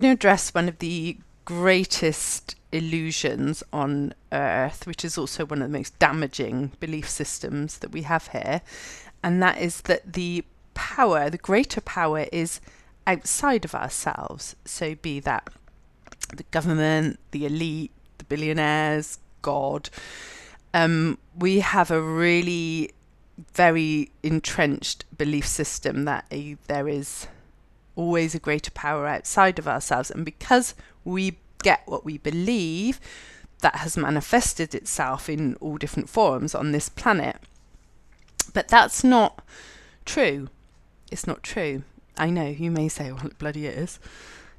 to address one of the greatest illusions on Earth, which is also one of the most damaging belief systems that we have here, and that is that the power, the greater power, is outside of ourselves. So be that the government, the elite, the billionaires, God. We have a really very entrenched belief system that there is always a greater power outside of ourselves. And because we get what we believe, that has manifested itself in all different forms on this planet. But that's not true. It's not true. I know, you may say, well, bloody it is.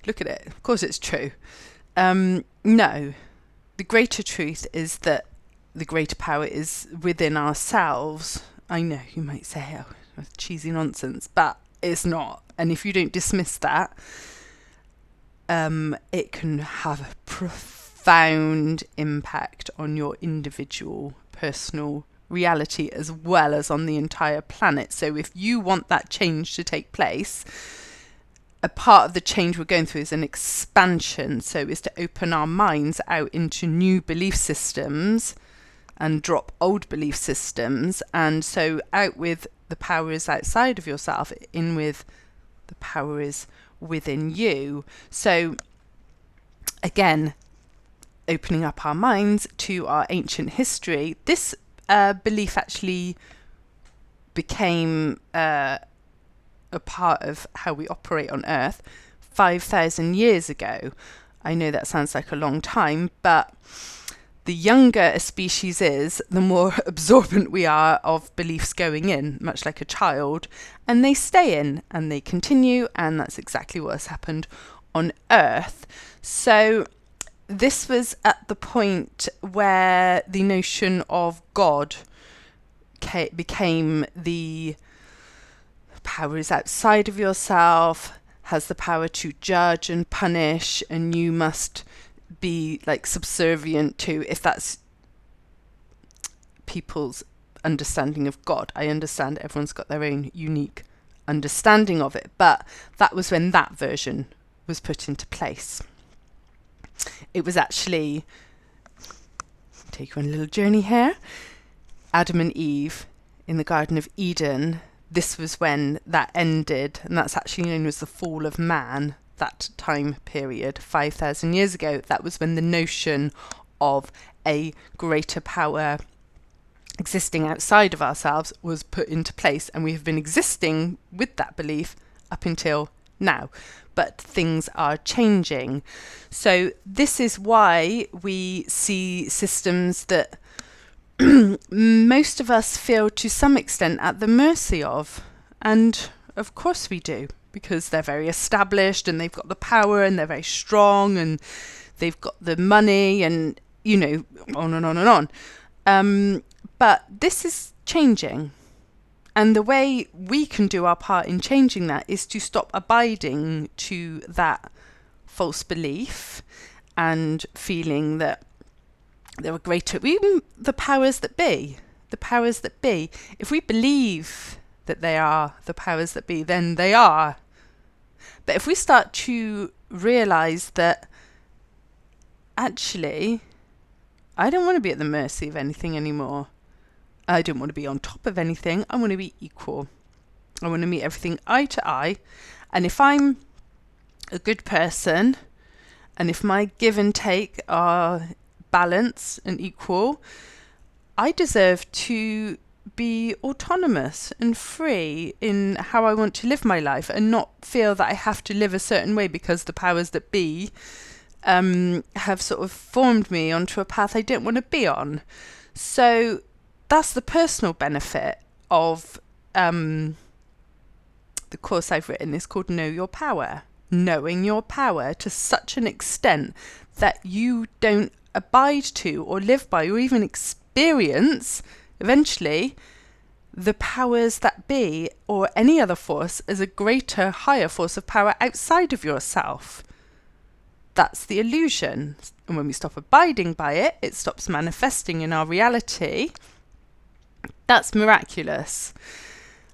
Look at it. Of course it's true. No. The greater truth is that the greater power is within ourselves. I know, you might say, oh, cheesy nonsense, but it's not. And if you don't dismiss that, it can have a profound impact on your individual personal reality as well as on the entire planet. So if you want that change to take place, a part of the change we're going through is an expansion. So is to open our minds out into new belief systems and drop old belief systems. And so out with the power is outside of yourself, in with the power is within you. So again, opening up our minds to our ancient history, this belief actually became a part of how we operate on Earth 5,000 years ago. I know that sounds like a long time, but the younger a species is, the more absorbent we are of beliefs going in, much like a child, and they stay in and they continue, and that's exactly what has happened on Earth. So this was at the point where the notion of God became the power is outside of yourself, has the power to judge and punish, and you must be like subservient to, if that's people's understanding of God. I understand everyone's got their own unique understanding of it, but that was when that version was put into place. It was actually, take you on a little journey here, Adam and Eve in the Garden of Eden. This was when that ended, and that's actually known as the fall of man. That time period, 5,000 years ago, that was when the notion of a greater power existing outside of ourselves was put into place, and we have been existing with that belief up until now. But things are changing. So this is why we see systems that most of us feel to some extent at the mercy of. And of course we do, because they're very established and they've got the power and they're very strong and they've got the money and, you know, on and on and on. But this is changing. And the way we can do our part in changing that is to stop abiding to that false belief and feeling that there are greater, even the powers that be, if we believe that they are the powers that be, then they are. But if we start to realize that actually, I don't want to be at the mercy of anything anymore. I don't want to be on top of anything. I want to be equal. I want to meet everything eye to eye. And if I'm a good person, and if my give and take are balanced and equal, I deserve to be autonomous and free in how I want to live my life, and not feel that I have to live a certain way because the powers that be have sort of formed me onto a path I don't want to be on. So that's the personal benefit of the course I've written. Is called Know Your Power. Knowing your power to such an extent that you don't abide to or live by or even experience eventually the powers that be or any other force as a greater, higher force of power outside of yourself. That's the illusion. And when we stop abiding by it, it stops manifesting in our reality. That's miraculous.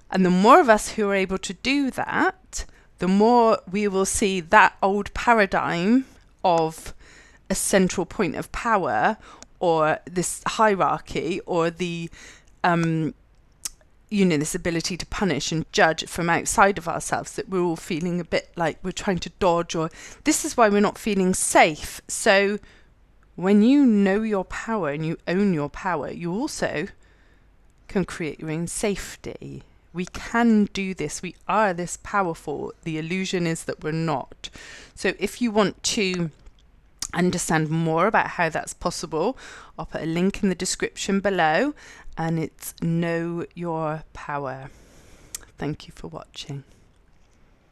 And the more of us who are able to do that, the more we will see that old paradigm of a central point of power, or this hierarchy, or the this ability to punish and judge from outside of ourselves, that we're all feeling a bit like we're trying to dodge, or this is why we're not feeling safe. So when you know your power and you own your power, you also can create your own safety. We can do this. We are this powerful. The illusion is that we're not. So if you want to understand more about how that's possible, I'll put a link in the description below, and it's Know Your Power. Thank you for watching.